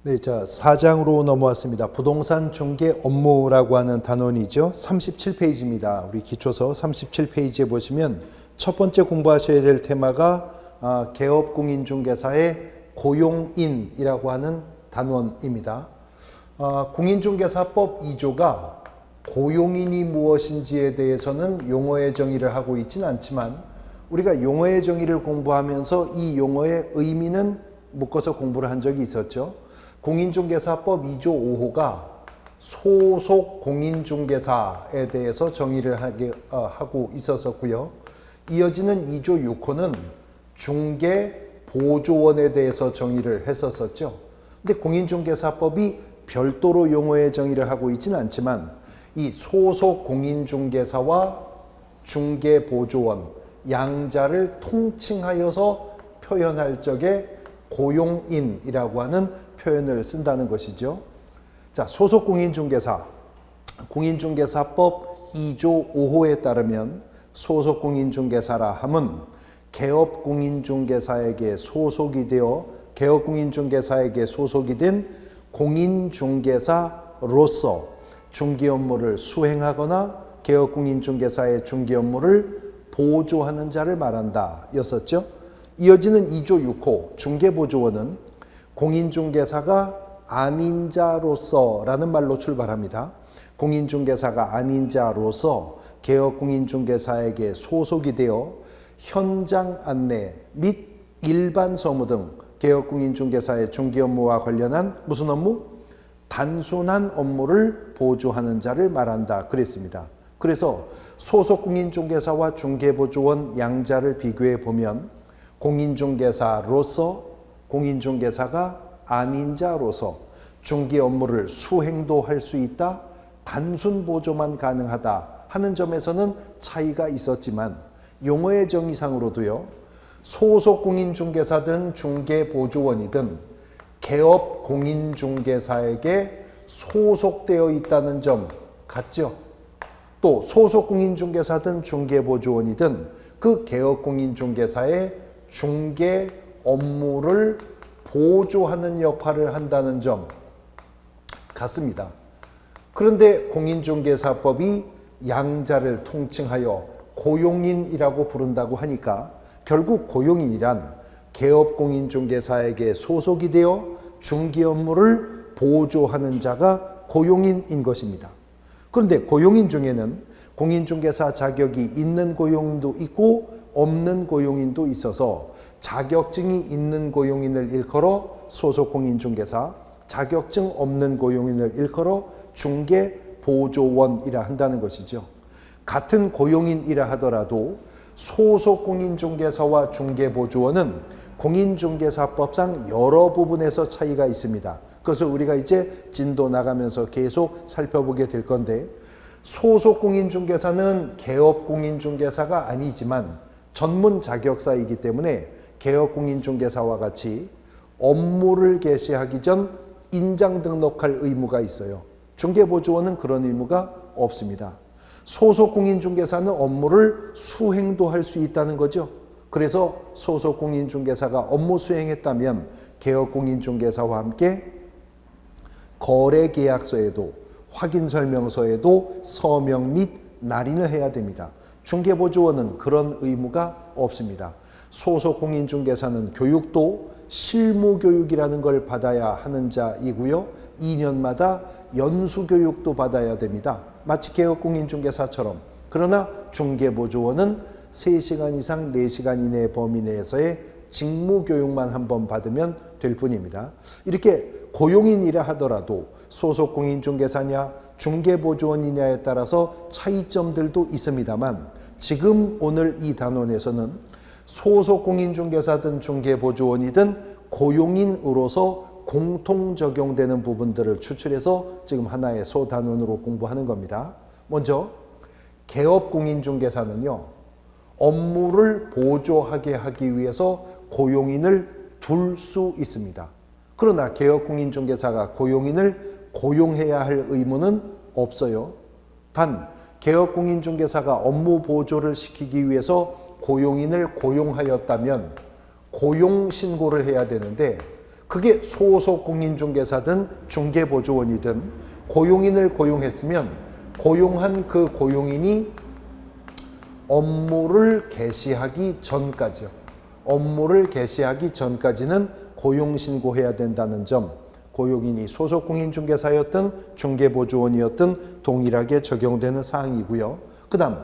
네, 자, 4장으로 넘어왔습니다. 부동산 중개 업무라고 하는 단원이죠. 37페이지입니다. 우리 기초서 37페이지에 보시면 첫 번째 공부하셔야 될 테마가 개업공인중개사의 고용인이라고 하는 단원입니다. 공인중개사법 2조가 고용인이 무엇인지에 대해서는 용어의 정의를 하고 있지는 않지만 우리가 용어의 정의를 공부하면서 이 용어의 의미는 묶어서 공부를 한 적이 있었죠. 공인중개사법 2조 5호가 소속 공인중개사에 대해서 정의를 하고 있었고요. 이어지는 2조 6호는 중개보조원에 대해서 정의를 했었죠. 근데 공인중개사법이 별도로 용어의 정의를 하고 있지는 않지만 이 소속 공인중개사와 중개보조원 양자를 통칭하여서 표현할 적에 고용인이라고 하는 표현을 쓴다는 것이죠. 자, 소속 공인중개사, 공인중개사법 2조 5호에 따르면 소속 공인중개사라 함은 개업공인중개사에게 소속이 되어 개업공인중개사에게 소속이 된 공인중개사로서 중개 업무를 수행하거나 개업공인중개사의 중개 업무를 보조하는 자를 말한다 였었죠. 이어지는 2조 6호 중개보조원은 공인중개사가 아닌 자로서라는 말로 출발합니다. 공인중개사가 아닌 자로서 개업공인중개사에게 소속이 되어 현장 안내 및 일반 서무 등 개업공인중개사의 중개 업무와 관련한 무슨 업무? 단순한 업무를 보조하는 자를 말한다 그랬습니다. 그래서 소속 공인중개사와 중개보조원 양자를 비교해 보면 공인중개사로서 공인중개사가 아닌 자로서 중개 업무를 수행도 할 수 있다, 단순 보조만 가능하다 하는 점에서는 차이가 있었지만 용어의 정의상으로도요, 소속 공인중개사든 중개보조원이든 개업 공인중개사에게 소속되어 있다는 점 같죠? 또 소속 공인중개사든 중개보조원이든 그 개업 공인중개사의 중개 업무를 보조하는 역할을 한다는 점 같습니다. 그런데 공인중개사법이 양자를 통칭하여 고용인이라고 부른다고 하니까 결국 고용인이란 개업공인중개사에게 소속이 되어 중개 업무를 보조하는 자가 고용인인 것입니다. 그런데 고용인 중에는 공인중개사 자격이 있는 고용인도 있고 없는 고용인도 있어서 자격증이 있는 고용인을 일컬어 소속공인중개사, 자격증 없는 고용인을 일컬어 중개보조원이라 한다는 것이죠. 같은 고용인이라 하더라도 소속공인중개사와 중개보조원은 공인중개사법상 여러 부분에서 차이가 있습니다. 그것을 우리가 이제 진도 나가면서 계속 살펴보게 될 건데, 소속공인중개사는 개업공인중개사가 아니지만 전문 자격사이기 때문에 개업공인중개사와 같이 업무를 개시하기 전 인장 등록할 의무가 있어요. 중개보조원은 그런 의무가 없습니다. 소속공인중개사는 업무를 수행도 할 수 있다는 거죠. 그래서 소속공인중개사가 업무 수행했다면 개업공인중개사와 함께 거래계약서에도 확인설명서에도 서명 및 날인을 해야 됩니다. 중개보조원은 그런 의무가 없습니다. 소속공인중개사는 교육도 실무교육이라는 걸 받아야 하는 자이고요. 2년마다 연수교육도 받아야 됩니다. 마치 개업공인중개사처럼. 그러나 중개보조원은 3시간 이상 4시간 이내 범위 내에서의 직무교육만 한번 받으면 될 뿐입니다. 이렇게 고용인이라 하더라도 소속공인중개사냐 중개보조원이냐에 따라서 차이점들도 있습니다만 지금 오늘 이 단원에서는 소속공인중개사든 중개보조원이든 고용인으로서 공통 적용되는 부분들을 추출해서 지금 하나의 소단원으로 공부하는 겁니다. 먼저 개업공인중개사는요, 업무를 보조하게 하기 위해서 고용인을 둘 수 있습니다. 그러나 개업공인중개사가 고용인을 고용해야 할 의무는 없어요. 단 개업공인중개사가 업무 보조를 시키기 위해서 고용인을 고용하였다면 고용신고를 해야 되는데 그게 소속 공인중개사든 중개보조원이든 고용인을 고용했으면 고용한 그 고용인이 업무를 개시하기 전까지요. 업무를 개시하기 전까지는 고용신고해야 된다는 점, 고용인이 소속 공인중개사였든 중개보조원이었든 동일하게 적용되는 사항이고요. 그 다음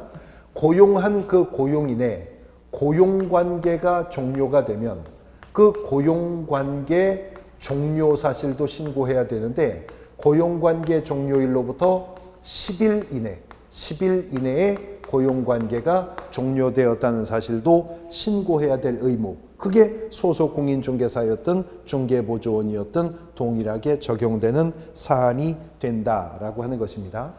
고용한 그 고용인의 고용관계가 종료가 되면 그 고용관계 종료 사실도 신고해야 되는데 고용관계 종료일로부터 10일 이내에 고용관계가 종료되었다는 사실도 신고해야 될 의무, 그게 소속 공인중개사였든 중개보조원이었든 동일하게 적용되는 사안이 된다라고 하는 것입니다.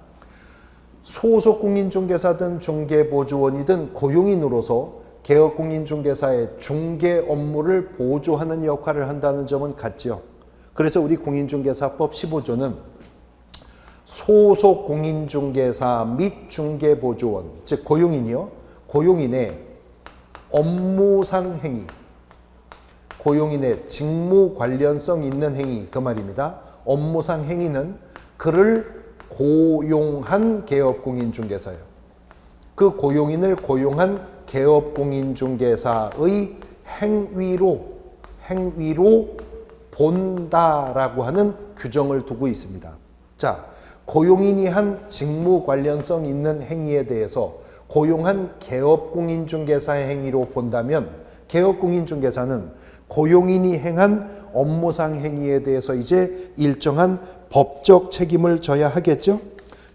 소속 공인중개사든 중개보조원이든 고용인으로서 개업공인중개사의 중개 업무를 보조하는 역할을 한다는 점은 같죠. 그래서 우리 공인중개사법 15조는 소속 공인중개사 및 중개보조원, 즉 고용인이요, 고용인의 업무상 행위, 고용인의 직무 관련성 있는 행위, 그 말입니다. 업무상 행위는 그를 고용한 개업공인중개사예요. 그 고용인을 고용한 개업공인중개사의 행위로 본다라고 하는 규정을 두고 있습니다. 자, 고용인이 한 직무 관련성 있는 행위에 대해서 고용한 개업공인중개사의 행위로 본다면 개업공인중개사는 고용인이 행한 업무상 행위에 대해서 이제 일정한 법적 책임을 져야 하겠죠?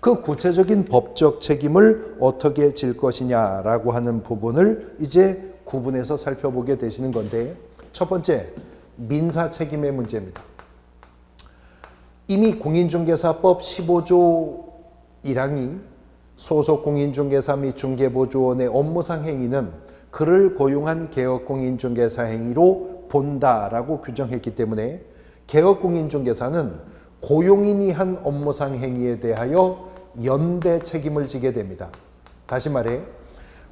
그 구체적인 법적 책임을 어떻게 질 것이냐라고 하는 부분을 이제 구분해서 살펴보게 되시는 건데, 첫 번째, 민사 책임의 문제입니다. 이미 공인중개사법 15조 1항이 소속 공인중개사 및 중개보조원의 업무상 행위는 그를 고용한 개업공인중개사 행위로 본다라고 규정했기 때문에 개업공인중개사는 고용인이 한 업무상 행위에 대하여 연대 책임을 지게 됩니다. 다시 말해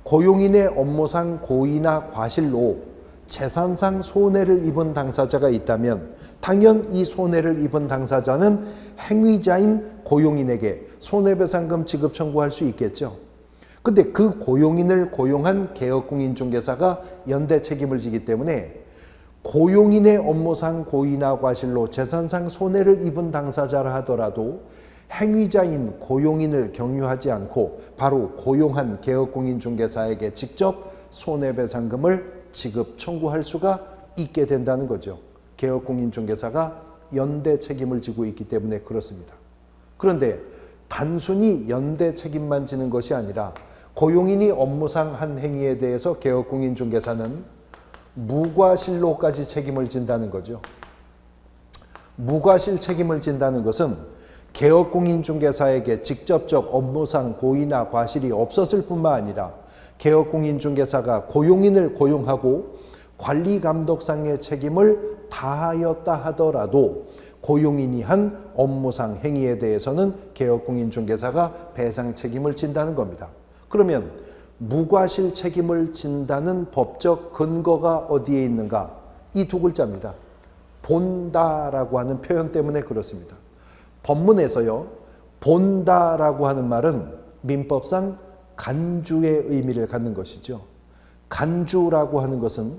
고용인의 업무상 고의나 과실로 재산상 손해를 입은 당사자가 있다면 당연 이 손해를 입은 당사자는 행위자인 고용인에게 손해배상금 지급 청구할 수 있겠죠. 근데 그 고용인을 고용한 개업공인중개사가 연대 책임을 지기 때문에 고용인의 업무상 고의나 과실로 재산상 손해를 입은 당사자라 하더라도 행위자인 고용인을 경유하지 않고 바로 고용한 개업공인중개사에게 직접 손해배상금을 지급 청구할 수가 있게 된다는 거죠. 개업공인중개사가 연대 책임을 지고 있기 때문에 그렇습니다. 그런데 단순히 연대 책임만 지는 것이 아니라 고용인이 업무상 한 행위에 대해서 개업공인중개사는 무과실로까지 책임을 진다는 거죠. 무과실 책임을 진다는 것은 개업공인중개사에게 직접적 업무상 고의나 과실이 없었을 뿐만 아니라 개업공인중개사가 고용인을 고용하고 관리감독상의 책임을 다하였다 하더라도 고용인이 한 업무상 행위에 대해서는 개업공인중개사가 배상 책임을 진다는 겁니다. 그러면 무과실 책임을 진다는 법적 근거가 어디에 있는가? 이 두 글자입니다. 본다라고 하는 표현 때문에 그렇습니다. 법문에서요, 본다라고 하는 말은 민법상 간주의 의미를 갖는 것이죠. 간주라고 하는 것은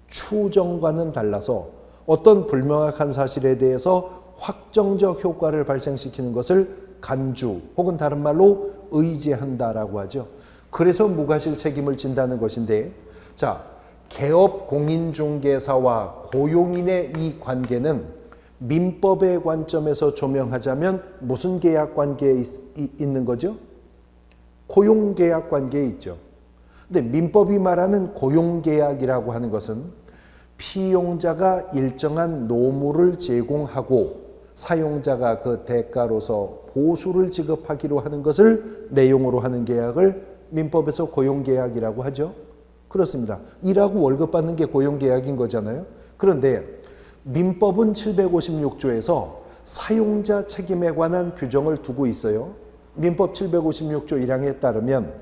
추정과는 달라서 어떤 불명확한 사실에 대해서 확정적 효과를 발생시키는 것을 간주 혹은 다른 말로 의지한다라고 하죠. 그래서 무과실 책임을 진다는 것인데, 자, 개업공인중개사와 고용인의 이 관계는 민법의 관점에서 조명하자면 무슨 계약 관계에 있는 거죠? 고용계약 관계에 있죠. 근데 민법이 말하는 고용계약이라고 하는 것은 피용자가 일정한 노무를 제공하고 사용자가 그 대가로서 보수를 지급하기로 하는 것을 내용으로 하는 계약을 민법에서 고용계약이라고 하죠. 그렇습니다. 일하고 월급 받는 게 고용계약인 거잖아요. 그런데 민법은 756조에서 사용자 책임에 관한 규정을 두고 있어요. 민법 756조 1항에 따르면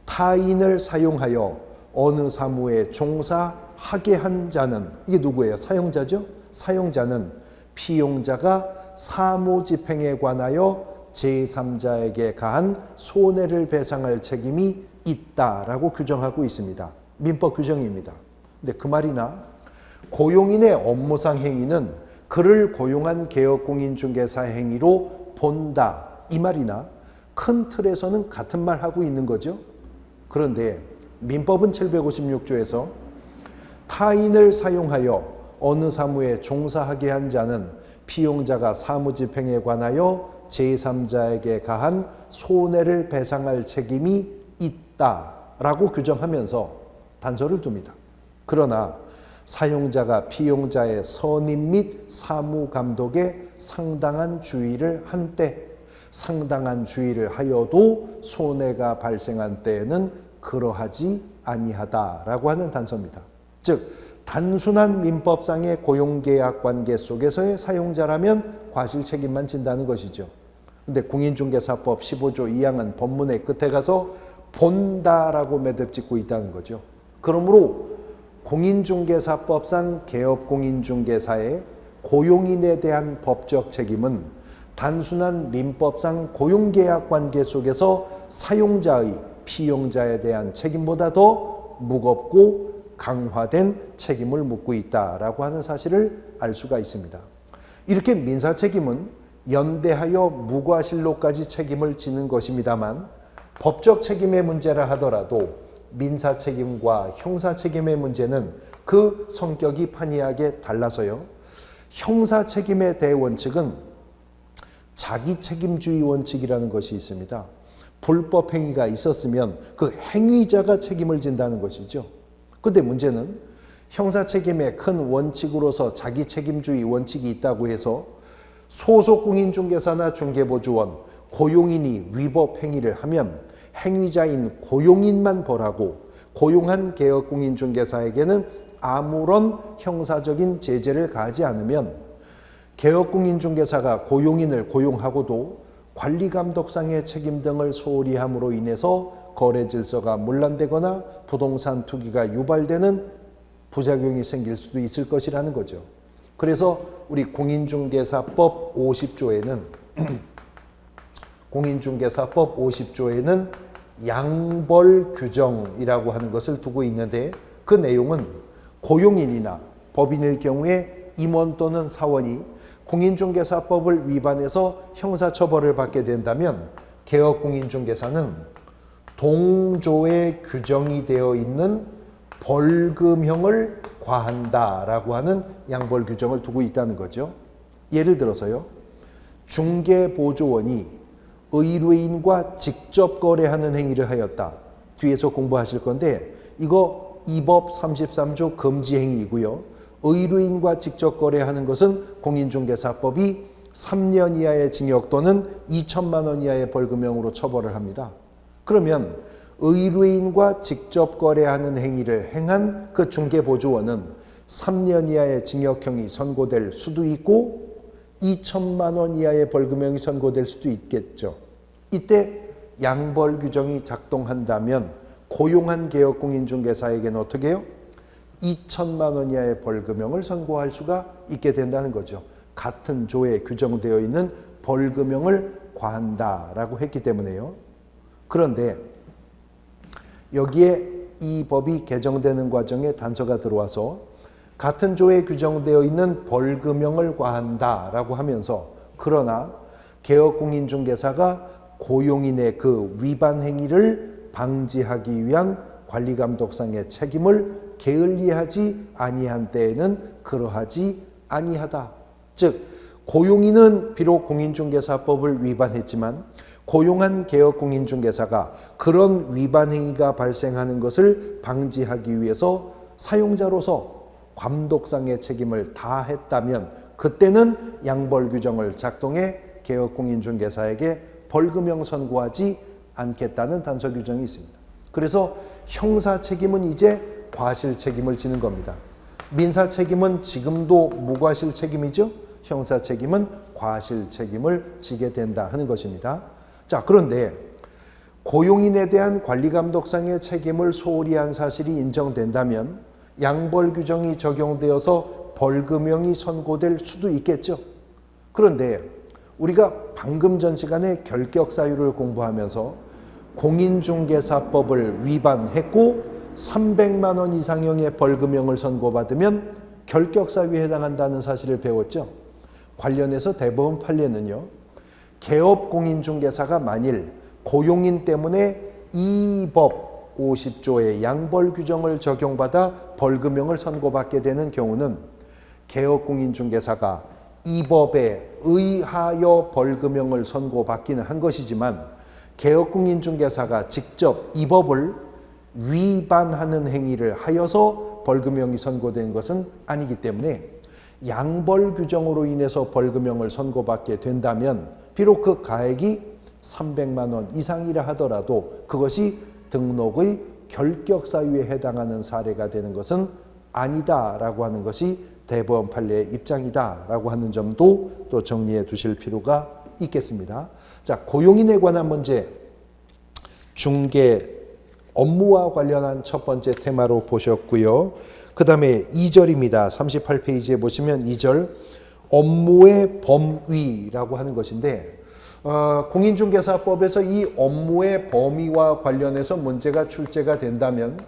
타인을 사용하여 어느 사무에 종사하게 한 자는, 이게 누구예요? 사용자죠? 사용자는 피용자가 사무집행에 관하여 제3자에게 가한 손해를 배상할 책임이 있다라고 규정하고 있습니다. 민법 규정입니다. 근데 그 말이나 고용인의 업무상 행위는 그를 고용한 개업공인중개사 행위로 본다 이 말이나 큰 틀에서는 같은 말 하고 있는 거죠. 그런데 민법은 756조에서 타인을 사용하여 어느 사무에 종사하게 한 자는 피용자가 사무집행에 관하여 제3자에게 가한 손해를 배상할 책임이 있다라고 규정하면서 단서를 둡니다. 그러나 사용자가 피용자의 선임 및 사무 감독에 상당한 주의를 한 때, 상당한 주의를 하여도 손해가 발생한 때에는 그러하지 아니하다라고 하는 단서입니다. 즉 단순한 민법상의 고용계약 관계 속에서의 사용자라면 과실 책임만 진다는 것이죠. 근데 공인중개사법 15조 2항은 법문의 끝에 가서 본다라고 매듭 짓고 있다는 거죠. 그러므로 공인중개사법상 개업공인중개사의 고용인에 대한 법적 책임은 단순한 민법상 고용계약 관계 속에서 사용자의 피용자에 대한 책임보다 더 무겁고 강화된 책임을 묻고 있다라고 하는 사실을 알 수가 있습니다. 이렇게 민사책임은 연대하여 무과실로까지 책임을 지는 것입니다만 법적 책임의 문제라 하더라도 민사책임과 형사책임의 문제는 그 성격이 판이하게 달라서요. 형사책임의 대원칙은 자기책임주의 원칙이라는 것이 있습니다. 불법 행위가 있었으면 그 행위자가 책임을 진다는 것이죠. 근데 문제는 형사책임의 큰 원칙으로서 자기책임주의 원칙이 있다고 해서 소속 공인중개사나 중개보조원, 고용인이 위법 행위를 하면 행위자인 고용인만 벌하고 고용한 개업공인중개사에게는 아무런 형사적인 제재를 가하지 않으면 개업공인중개사가 고용인을 고용하고도 관리감독상의 책임 등을 소홀히 함으로 인해서 거래 질서가 문란되거나 부동산 투기가 유발되는 부작용이 생길 수도 있을 것이라는 거죠. 그래서 우리 공인중개사법 50조에는 공인중개사법 50조에는 양벌 규정이라고 하는 것을 두고 있는데 그 내용은 고용인이나 법인일 경우에 임원 또는 사원이 공인중개사법을 위반해서 형사처벌을 받게 된다면 개업공인중개사는 동조에 규정이 되어 있는 벌금형을 과한다라고 하는 양벌 규정을 두고 있다는 거죠. 예를 들어서요. 중개보조원이 의뢰인과 직접 거래하는 행위를 하였다. 뒤에서 공부하실 건데 이거 이법 33조 금지행위이고요. 의뢰인과 직접 거래하는 것은 공인중개사법이 3년 이하의 징역 또는 2천만 원 이하의 벌금형으로 처벌을 합니다. 그러면 의뢰인과 직접 거래하는 행위를 행한 그 중개보조원은 3년 이하의 징역형이 선고될 수도 있고 2천만 원 이하의 벌금형이 선고될 수도 있겠죠. 이때 양벌 규정이 작동한다면 고용한 개업공인중개사에게는 어떻게 해요? 2천만 원 이하의 벌금형을 선고할 수가 있게 된다는 거죠. 같은 조에 규정되어 있는 벌금형을 과한다라고 했기 때문에요. 그런데 여기에 이 법이 개정되는 과정에 단서가 들어와서 같은 조에 규정되어 있는 벌금형을 과한다라고 하면서 그러나 개업공인중개사가 고용인의 그 위반 행위를 방지하기 위한 관리감독상의 책임을 게을리하지 아니한 때에는 그러하지 아니하다. 즉 고용인은 비록 공인중개사법을 위반했지만 고용한 개업공인중개사가 그런 위반 행위가 발생하는 것을 방지하기 위해서 사용자로서 감독상의 책임을 다했다면 그때는 양벌 규정을 작동해 개업공인중개사에게 벌금형 선고하지 않겠다는 단서 규정이 있습니다. 그래서 형사 책임은 이제 과실 책임을 지는 겁니다. 민사 책임은 지금도 무과실 책임이죠. 형사 책임은 과실 책임을 지게 된다 하는 것입니다. 자, 그런데 고용인에 대한 관리감독상의 책임을 소홀히 한 사실이 인정된다면 양벌 규정이 적용되어서 벌금형이 선고될 수도 있겠죠. 그런데 우리가 방금 전 시간에 결격사유를 공부하면서 공인중개사법을 위반했고 300만 원 이상형의 벌금형을 선고받으면 결격사유에 해당한다는 사실을 배웠죠. 관련해서 대법원 판례는요, 개업공인중개사가 만일 고용인 때문에 이 법 50조의 양벌 규정을 적용받아 벌금형을 선고받게 되는 경우는 개업공인중개사가 이 법에 의하여 벌금형을 선고받기는 한 것이지만 개업공인중개사가 직접 이 법을 위반하는 행위를 하여서 벌금형이 선고된 것은 아니기 때문에 양벌 규정으로 인해서 벌금형을 선고받게 된다면 비록 그 가액이 300만 원 이상이라 하더라도 그것이 등록의 결격사유에 해당하는 사례가 되는 것은 아니다라고 하는 것이 대법원 판례의 입장이다라고 하는 점도 또 정리해 두실 필요가 있겠습니다. 자, 고용인에 관한 문제, 중개 업무와 관련한 첫 번째 테마로 보셨고요. 그 다음에 2절입니다. 38페이지에 보시면 2절 업무의 범위라고 하는 것인데 공인중개사법에서 이 업무의 범위와 관련해서 문제가 출제가 된다면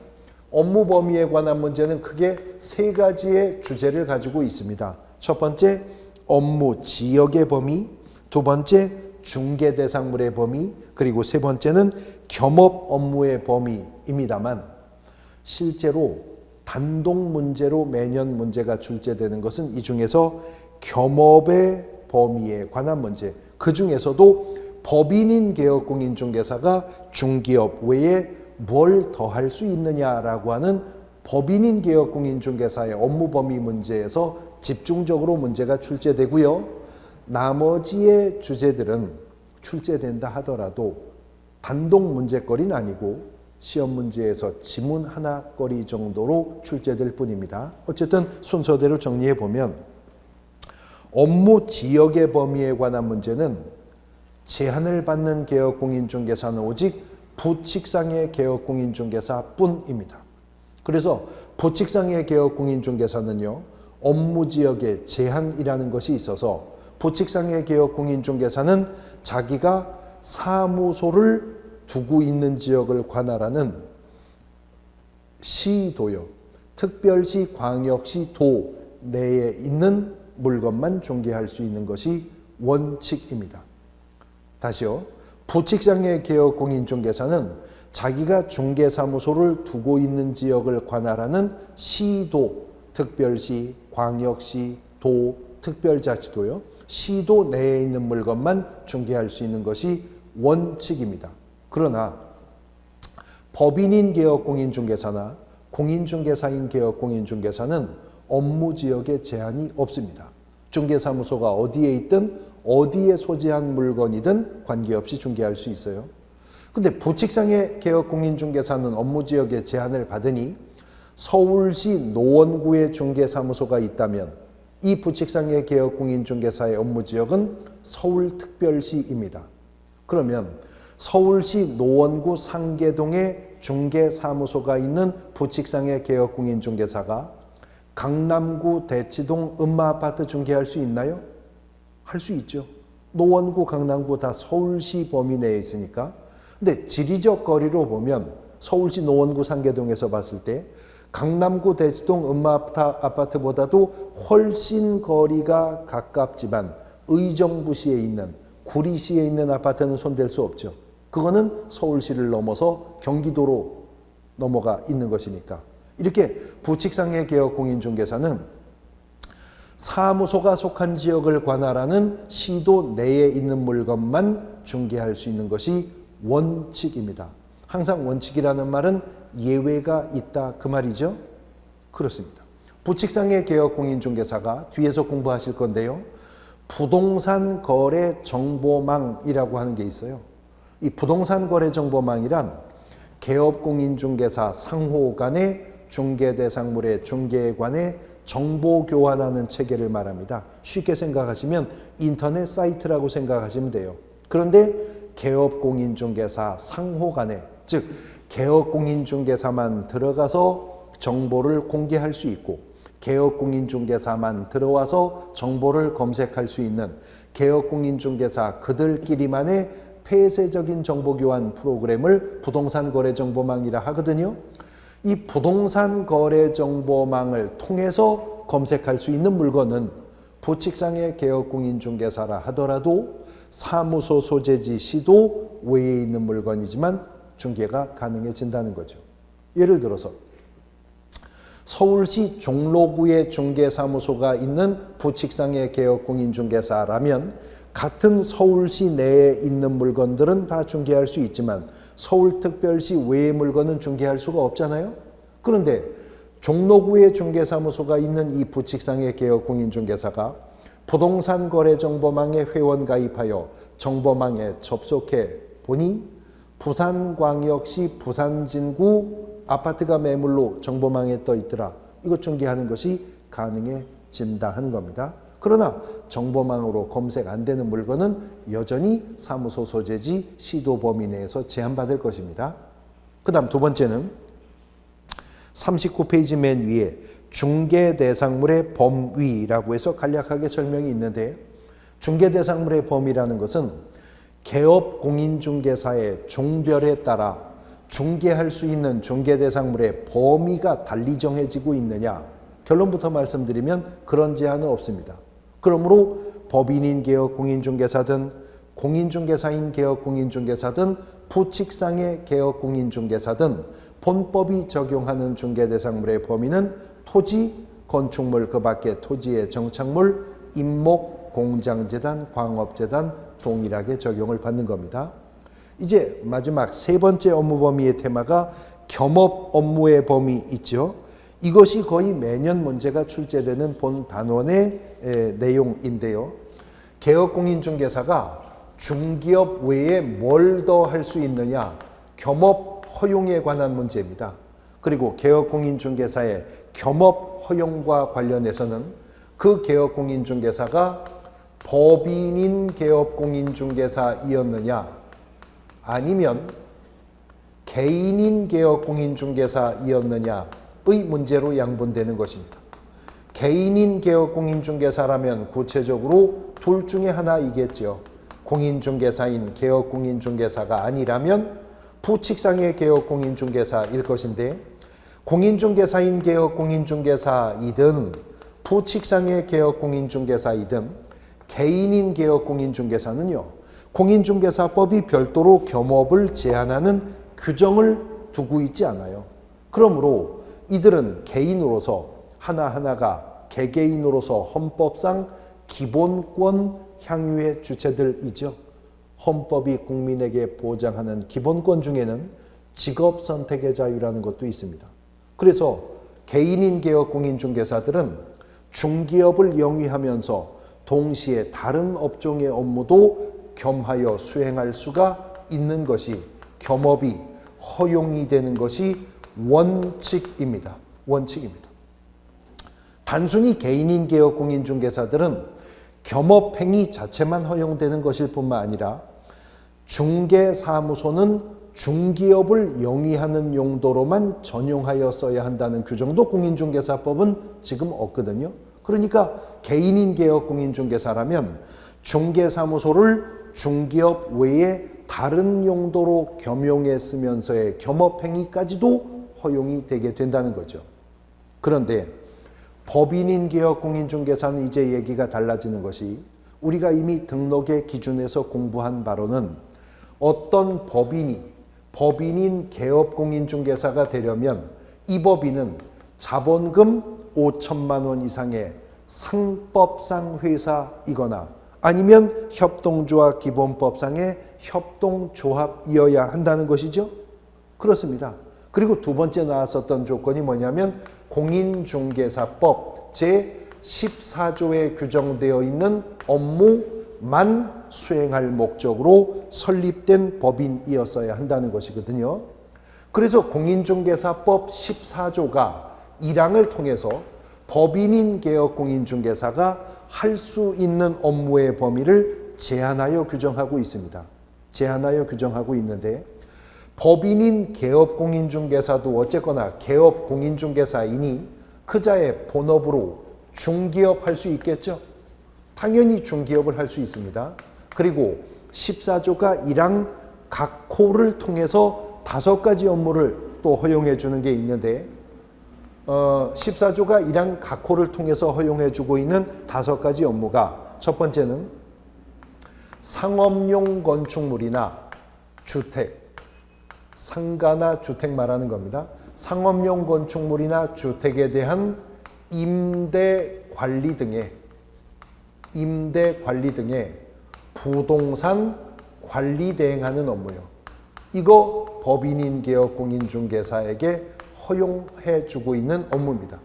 업무 범위에 관한 문제는 크게 세 가지의 주제를 가지고 있습니다. 첫 번째, 업무 지역의 범위, 두 번째, 중개 대상물의 범위, 그리고 세 번째는 겸업 업무의 범위입니다만 실제로 단독 문제로 매년 문제가 출제되는 것은 이 중에서 겸업의 범위에 관한 문제, 그 중에서도 법인인 개업공인중개사가 중기업 외에 뭘 더 할 수 있느냐라고 하는 법인인 개업공인중개사의 업무 범위 문제에서 집중적으로 문제가 출제되고요. 나머지의 주제들은 출제된다 하더라도 단독 문제거리는 아니고 시험 문제에서 지문 하나거리 정도로 출제될 뿐입니다. 어쨌든 순서대로 정리해 보면 업무 지역의 범위에 관한 문제는 제한을 받는 개업공인중개사는 오직 부칙상의 개업공인중개사뿐입니다. 그래서 부칙상의 개업공인중개사는요, 업무 지역의 제한이라는 것이 있어서 부칙상의 개업공인중개사는 자기가 사무소를 두고 있는 지역을 관할하는 시도요, 특별시, 광역시, 도 내에 있는 물건만 중개할 수 있는 것이 원칙입니다. 다시요. 부칙상의 개업공인중개사는 자기가 중개사무소를 두고 있는 지역을 관할하는 시도, 특별시, 광역시, 도, 특별자치도요. 시도 내에 있는 물건만 중개할 수 있는 것이 원칙입니다. 그러나 법인인 개업공인중개사나 공인중개사인 개업공인중개사는 업무 지역에 제한이 없습니다. 중개사무소가 어디에 있든 어디에 소재한 물건이든 관계없이 중개할 수 있어요. 근데 부칙상의 개업공인중개사는 업무 지역에 제한을 받으니 서울시 노원구에 중개사무소가 있다면 이 부칙상의 개업공인중개사의 업무 지역은 서울특별시입니다. 그러면 서울시 노원구 상계동에 중개사무소가 있는 부칙상의 개업공인중개사가 강남구 대치동 음마아파트 중개할 수 있나요? 할 수 있죠. 노원구, 강남구 다 서울시 범위 내에 있으니까. 근데 지리적 거리로 보면 서울시 노원구 상계동에서 봤을 때 강남구 대치동 음마아파트보다도 훨씬 거리가 가깝지만 의정부시에 있는, 구리시에 있는 아파트는 손댈 수 없죠. 그거는 서울시를 넘어서 경기도로 넘어가 있는 것이니까. 이렇게 부칙상의 개업공인중개사는 사무소가 속한 지역을 관할하는 시도 내에 있는 물건만 중개할 수 있는 것이 원칙입니다. 항상 원칙이라는 말은 예외가 있다 그 말이죠. 그렇습니다. 부칙상의 개업공인중개사가 뒤에서 공부하실 건데요. 부동산 거래 정보망이라고 하는 게 있어요. 이 부동산 거래 정보망이란 개업공인중개사 상호 간의 중개대상물의 중개에 관해 정보 교환하는 체계를 말합니다. 쉽게 생각하시면 인터넷 사이트라고 생각하시면 돼요. 그런데 개업공인중개사 상호 간에, 즉 개업공인중개사만 들어가서 정보를 공개할 수 있고 개업공인중개사만 들어와서 정보를 검색할 수 있는 개업공인중개사 그들끼리만의 폐쇄적인 정보교환 프로그램을 부동산거래정보망이라 하거든요. 이 부동산거래정보망을 통해서 검색할 수 있는 물건은 부칙상의 개업공인중개사라 하더라도 사무소 소재지 시도 외에 있는 물건이지만 중개가 가능해진다는 거죠. 예를 들어서 서울시 종로구에 중개사무소가 있는 부칙상의 개업공인중개사라면 같은 서울시 내에 있는 물건들은 다 중개할 수 있지만 서울특별시 외의 물건은 중개할 수가 없잖아요. 그런데 종로구에 중개사무소가 있는 이 부칙상의 개업공인중개사가 부동산거래정보망에 회원 가입하여 정보망에 접속해 보니 부산광역시 부산진구 아파트가 매물로 정보망에 떠 있더라. 이거 중개하는 것이 가능해진다 하는 겁니다. 그러나 정보망으로 검색 안 되는 물건은 여전히 사무소 소재지 시도 범위 내에서 제한받을 것입니다. 그 다음 두 번째는 39페이지 맨 위에 중개대상물의 범위라고 해서 간략하게 설명이 있는데, 중개대상물의 범위라는 것은 개업공인중개사의 종별에 따라 중개할 수 있는 중개대상물의 범위가 달리 정해지고 있느냐, 결론부터 말씀드리면 그런 제한은 없습니다. 그러므로 법인인 개업공인중개사든 공인중개사인 개업공인중개사든 부칙상의 개업공인중개사든 본법이 적용하는 중개대상물의 범위는 토지, 건축물 그 밖의 토지의 정착물, 임목, 공장재단, 광업재단 동일하게 적용을 받는 겁니다. 이제 마지막 세 번째 업무 범위의 테마가 겸업 업무의 범위 있죠. 이것이 거의 매년 문제가 출제되는 본 단원의 내용인데요. 개업공인중개사가 중기업 외에 뭘 더 할 수 있느냐, 겸업 허용에 관한 문제입니다. 그리고 개업공인중개사의 겸업 허용과 관련해서는 그 개업공인중개사가 법인인 개업공인중개사이었느냐 아니면 개인인 개업공인중개사이었느냐의 문제로 양분되는 것입니다. 개인인 개업공인중개사라면 구체적으로 둘 중에 하나이겠죠. 공인중개사인 개업공인중개사가 아니라면 부칙상의 개업공인중개사일 것인데, 공인중개사인 개업공인중개사이든 부칙상의 개업공인중개사이든 개인인 개업공인중개사는요, 공인중개사법이 별도로 겸업을 제한하는 규정을 두고 있지 않아요. 그러므로 이들은 개인으로서 하나하나가 개개인으로서 헌법상 기본권 향유의 주체들이죠. 헌법이 국민에게 보장하는 기본권 중에는 직업 선택의 자유라는 것도 있습니다. 그래서 개인인 개업공인중개사들은 중기업을 영위하면서 동시에 다른 업종의 업무도 겸하여 수행할 수가 있는 것이, 겸업이 허용이 되는 것이 원칙입니다. 원칙입니다. 단순히 개인인 개업공인중개사들은 겸업행위 자체만 허용되는 것일 뿐만 아니라 중개사무소는 중기업을 영위하는 용도로만 전용하여 써야 한다는 규정도 공인중개사법은 지금 없거든요. 그러니까 개인인 개업공인중개사라면 중개사무소를 중기업 외에 다른 용도로 겸용해 쓰면서의 겸업행위까지도 허용이 되게 된다는 거죠. 그런데 법인인 개업공인중개사는 이제 얘기가 달라지는 것이, 우리가 이미 등록의 기준에서 공부한 바로는 어떤 법인인 개업공인중개사가 되려면 이 법인은 자본금 5천만 원 이상의 상법상 회사이거나 아니면 협동조합 기본법상의 협동조합이어야 한다는 것이죠. 그렇습니다. 그리고 두 번째 나왔었던 조건이 뭐냐면 공인중개사법 제14조에 규정되어 있는 업무만 수행할 목적으로 설립된 법인이었어야 한다는 것이거든요. 그래서 공인중개사법 14조가 1항을 통해서 법인인 개업공인중개사가 할 수 있는 업무의 범위를 제한하여 규정하고 있습니다. 제한하여 규정하고 있는데, 법인인 개업공인중개사도 어쨌거나 개업공인중개사이니 자의 본업으로 중기업 할 수 있겠죠? 당연히 중기업을 할 수 있습니다. 그리고 14조가 1항 각 호를 통해서 5가지 업무를 또 허용해 주는 게 있는데 14조가 1항 각 호를 통해서 허용해 주고 있는 5가지 업무가, 첫 번째는 상업용 건축물이나 주택, 상가나 주택 말하는 겁니다. 상업용 건축물이나 주택에 대한 임대 관리 등의 부동산 관리 대행하는 업무요. 이거 법인인 개업 공인중개사에게 허용해 주고 있는 업무입니다.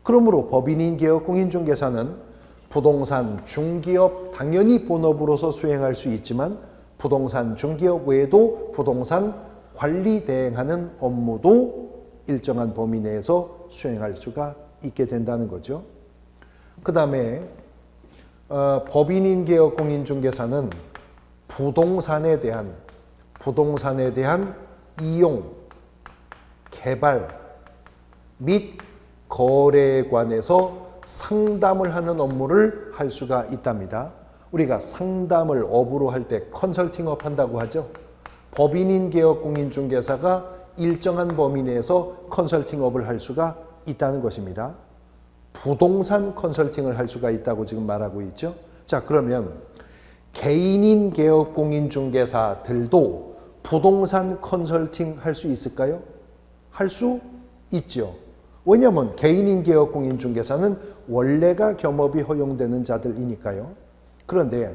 그러므로 법인인 개업 공인중개사는 부동산 중기업 당연히 본업으로서 수행할 수 있지만 부동산 중기업 외에도 부동산 관리 대행하는 업무도 일정한 범위 내에서 수행할 수가 있게 된다는 거죠. 그 다음에 법인인 개업 공인중개사는 부동산에 대한 이용, 개발 및 거래에 관해서 상담을 하는 업무를 할 수가 있답니다. 우리가 상담을 업으로 할 때 컨설팅업 한다고 하죠. 법인인 개업 공인중개사가 일정한 범위 내에서 컨설팅업을 할 수가 있다는 것입니다. 부동산 컨설팅을 할 수가 있다고 지금 말하고 있죠. 자, 그러면 개인인 개업 공인중개사들도 부동산 컨설팅 할 수 있을까요? 할 수 있죠. 왜냐하면 개인인 개업 공인중개사는 원래가 겸업이 허용되는 자들이니까요. 그런데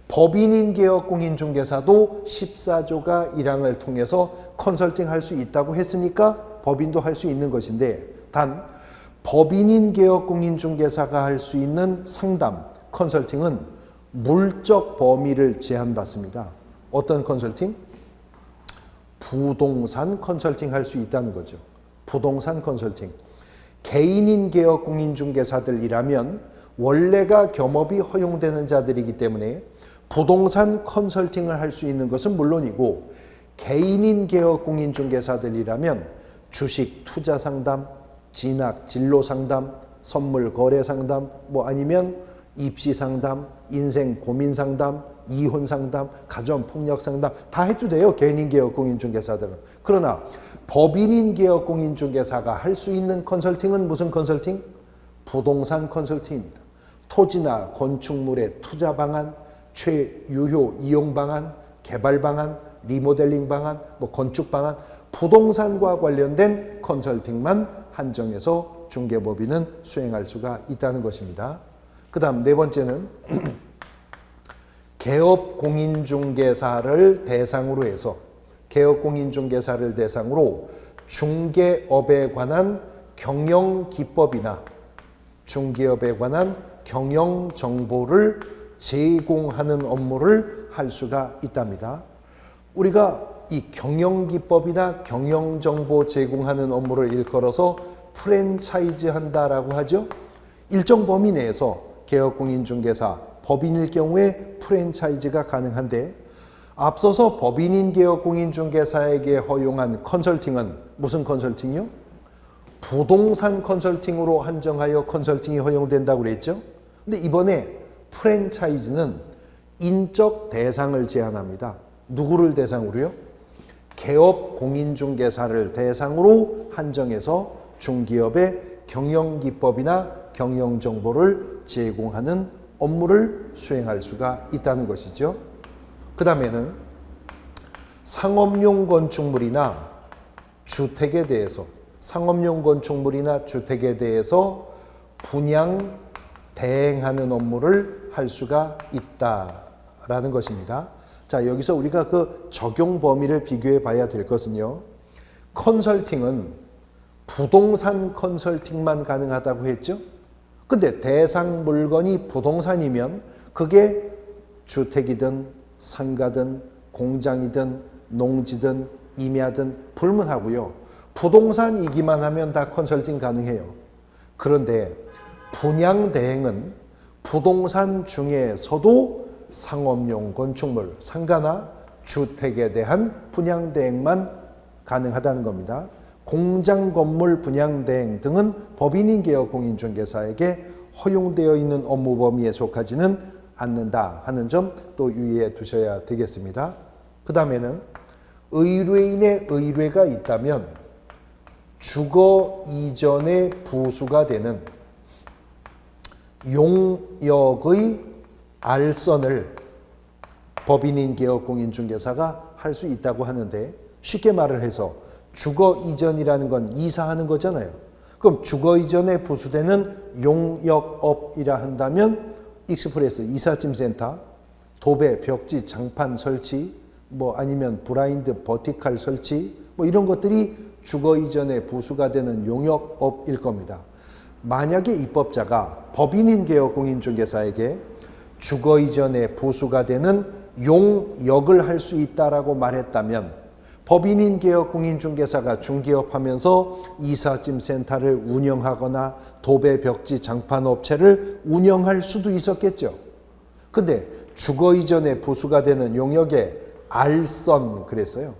법인인 개업 공인중개사도 14조가 1항을 통해서 컨설팅 할 수 있다고 했으니까 법인도 할 수 있는 것인데, 단 법인인 개업 공인중개사가 할 수 있는 상담, 컨설팅은 물적 범위를 제한받습니다. 어떤 컨설팅? 부동산 컨설팅 할 수 있다는 거죠. 부동산 컨설팅. 개인인 개업 공인중개사들이라면 원래가 겸업이 허용되는 자들이기 때문에 부동산 컨설팅을 할 수 있는 것은 물론이고, 개인인 개업 공인중개사들이라면 주식 투자 상담, 진학 진로 상담, 선물 거래 상담, 뭐 아니면 입시 상담, 인생 고민 상담, 이혼 상담, 가정 폭력 상담 다 해도 돼요. 개인인 개업 공인중개사들은. 그러나 법인인 개업 공인중개사가 할 수 있는 컨설팅은 무슨 컨설팅? 부동산 컨설팅입니다. 토지나 건축물의 투자 방안, 최유효 이용 방안, 개발 방안, 리모델링 방안, 뭐 건축 방안, 부동산과 관련된 컨설팅만 한정해서 중개법인은 수행할 수가 있다는 것입니다. 그 다음 네 번째는 개업공인중개사를 대상으로 해서 개업공인중개사를 대상으로 중개업에 관한 경영기법이나 중개업에 관한 경영정보를 제공하는 업무를 할 수가 있답니다. 우리가 이 경영기법이나 경영정보 제공하는 업무를 일컬어서 프랜차이즈 한다라고 하죠. 일정 범위 내에서 개업공인중개사, 법인일 경우에 프랜차이즈가 가능한데, 앞서서 법인인 개업공인중개사에게 허용한 컨설팅은 무슨 컨설팅이요? 부동산 컨설팅으로 한정하여 컨설팅이 허용된다고 그랬죠. 근데 이번에 프랜차이즈는 인적 대상을 제한합니다. 누구를 대상으로요? 개업공인중개사를 대상으로 한정해서 중기업의 경영기법이나 경영정보를 제공하는 업무를 수행할 수가 있다는 것이죠. 그 다음에는 상업용 건축물이나 주택에 대해서 분양 대행하는 업무를 할 수가 있다라는 것입니다. 자, 여기서 우리가 그 적용 범위를 비교해 봐야 될 것은요. 컨설팅은 부동산 컨설팅만 가능하다고 했죠. 근데 대상 물건이 부동산이면 그게 주택이든 상가든 공장이든 농지든 임야든 불문하고요. 부동산이기만 하면 다 컨설팅 가능해요. 그런데 분양 대행은 부동산 중에서도 상업용 건축물, 상가나 주택에 대한 분양 대행만 가능하다는 겁니다. 공장 건물 분양 대행 등은 법인인 개업 공인중개사에게 허용되어 있는 업무 범위에 속하지는 않는다 하는 점 또 유의해 두셔야 되겠습니다. 그 다음에는 의뢰인의 의뢰가 있다면 주거 이전의 부수가 되는 용역의 알선을 법인인 개업 공인중개사가 할 수 있다고 하는데, 쉽게 말을 해서 주거 이전이라는 건 이사하는 거잖아요. 그럼 주거 이전에 부수되는 용역업이라 한다면 익스프레스, 이삿짐 센터, 도배, 벽지, 장판 설치, 아니면 브라인드, 버티칼 설치, 이런 것들이 주거 이전에 부수가 되는 용역업일 겁니다. 만약에 입법자가 법인인 개업 공인중개사에게 주거 이전에 부수가 되는 용역을 할 수 있다라고 말했다면, 법인인 개업 공인중개사가 중개업하면서 이삿짐 센터를 운영하거나 도배, 벽지, 장판 업체를 운영할 수도 있었겠죠. 근데 주거 이전에 부수가 되는 용역의 알선 그랬어요.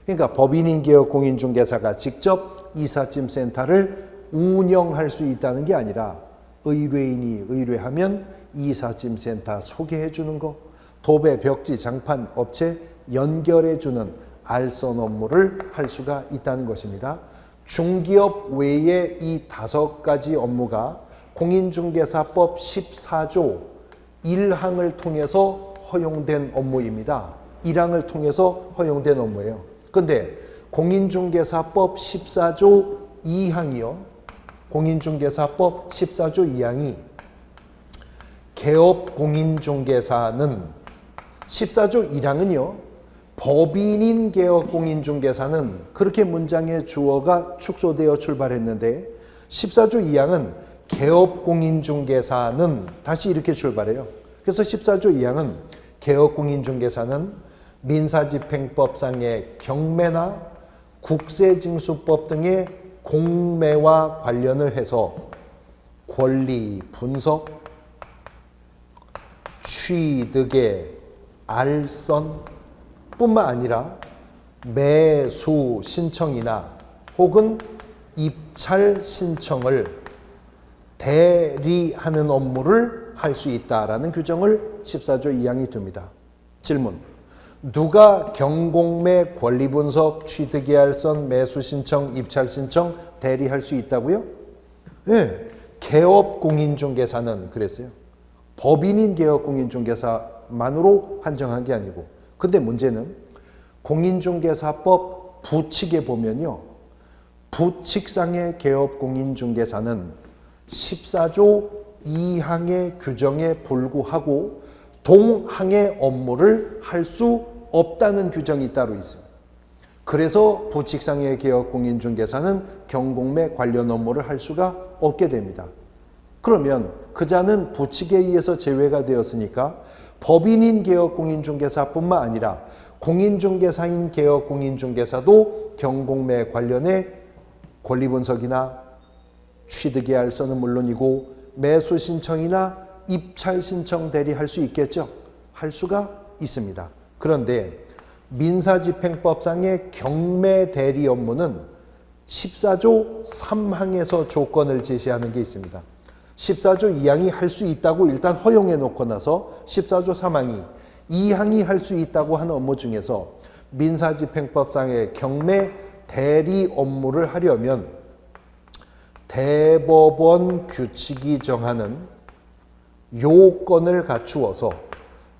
그러니까 법인인 개업 공인중개사가 직접 이삿짐 센터를 운영할 수 있다는 게 아니라 의뢰인이 의뢰하면 이삿짐 센터 소개해 주는 거, 도배, 벽지, 장판 업체 연결해 주는 알선 업무를 할 수가 있다는 것입니다. 중기업 외에 이 5가지 업무가 공인중개사법 14조 1항을 통해서 허용된 업무입니다. 1항을 통해서 허용된 업무예요. 근데 공인중개사법 14조 2항이요. 공인중개사법 14조 2항이 개업 공인중개사는 14조 1항은요. 법인인 개업 공인중개사는 그렇게 문장의 주어가 축소되어 출발했는데 14조 2항은 개업 공인중개사는 다시 이렇게 출발해요. 그래서 14조 2항은 개업 공인중개사는 민사집행법상의 경매나 국세징수법 등의 공매와 관련을 해서 권리 분석, 취득의 알선 뿐만 아니라 매수 신청이나 혹은 입찰 신청을 대리하는 업무를 할 수 있다라는 규정을 14조 2항이 둡니다. 질문: 누가 경공매, 권리분석, 취득의 알선, 매수 신청, 입찰 신청 대리할 수 있다고요? 네, 개업 공인중개사는 그랬어요. 법인인 개업 공인중개사만으로 한정한 게 아니고. 근데 문제는 공인중개사법 부칙에 보면요, 부칙상의 개업 공인중개사는 14조 2항의 규정에 불구하고 동항의 업무를 할 수 없다는 규정이 따로 있습니다. 그래서 부칙상의 개업 공인중개사는 경공매 관련 업무를 할 수가 없게 됩니다. 그러면 그자는 부칙에 의해서 제외가 되었으니까 법인인 개업 공인중개사뿐만 아니라 공인중개사인 개업 공인중개사도 경공매 관련해 권리분석이나 취득의 알선은 물론이고 매수 신청이나 입찰 신청 대리할 수 있겠죠? 할 수가 있습니다. 그런데 민사집행법상의 경매 대리 업무는 14조 3항에서 조건을 제시하는 게 있습니다. 14조 2항이 할 수 있다고 일단 허용해 놓고 나서 14조 3항이 2항이 할 수 있다고 하는 업무 중에서 민사집행법상의 경매 대리 업무를 하려면 대법원 규칙이 정하는 요건을 갖추어서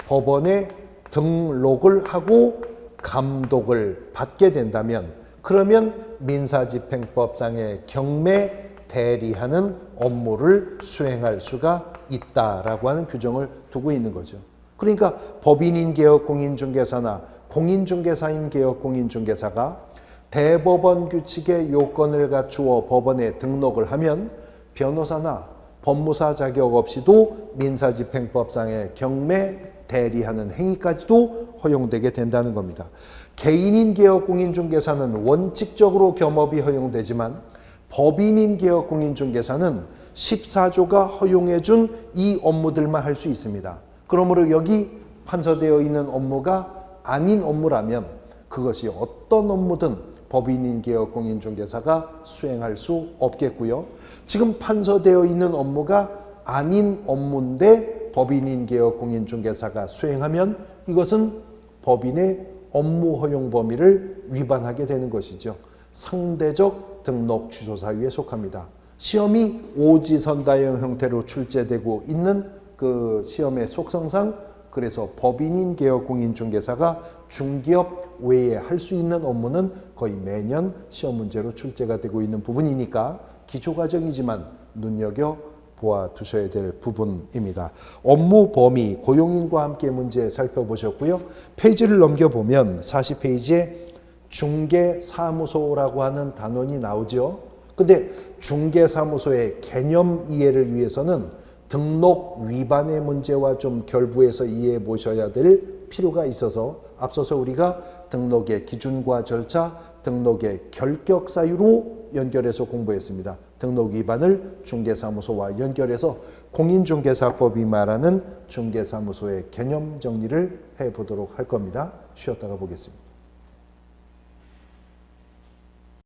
법원에 등록을 하고 감독을 받게 된다면, 그러면 민사집행법상의 경매 대리하는 업무를 수행할 수가 있다라고 하는 규정을 두고 있는 거죠. 그러니까 법인인 개업 공인중개사나 공인중개사인 개업 공인중개사가 대법원 규칙의 요건을 갖추어 법원에 등록을 하면 변호사나 법무사 자격 없이도 민사집행법상의 경매 대리하는 행위까지도 허용되게 된다는 겁니다. 개인인 개업 공인중개사는 원칙적으로 겸업이 허용되지만 법인인 개업 공인중개사는 14조가 허용해 준 이 업무들만 할 수 있습니다. 그러므로 여기 판서되어 있는 업무가 아닌 업무라면 그것이 어떤 업무든 법인인 개업 공인중개사가 수행할 수 없겠고요. 지금 판서되어 있는 업무가 아닌 업무인데 법인인 개업 공인중개사가 수행하면 이것은 법인의 업무 허용 범위를 위반하게 되는 것이죠. 상대적 등록 취소 사유에 속합니다. 시험이 오지선다형 형태로 출제되고 있는 그 시험의 속성상 그래서 법인인 개업 공인중개사가 중개업 외에 할 수 있는 업무는 거의 매년 시험 문제로 출제가 되고 있는 부분이니까 기초과정이지만 눈여겨 보아두셔야 될 부분입니다. 업무 범위, 고용인과 함께 문제 살펴보셨고요. 페이지를 넘겨보면 40페이지에 중개사무소라고 하는 단원이 나오죠. 근데 중개사무소의 개념 이해를 위해서는 등록 위반의 문제와 좀 결부해서 이해해 보셔야 될 필요가 있어서 앞서서 우리가 등록의 기준과 절차, 등록의 결격 사유로 연결해서 공부했습니다. 등록 위반을 중개사무소와 연결해서 공인중개사법이 말하는 중개사무소의 개념 정리를 해보도록 할 겁니다. 쉬었다가 보겠습니다.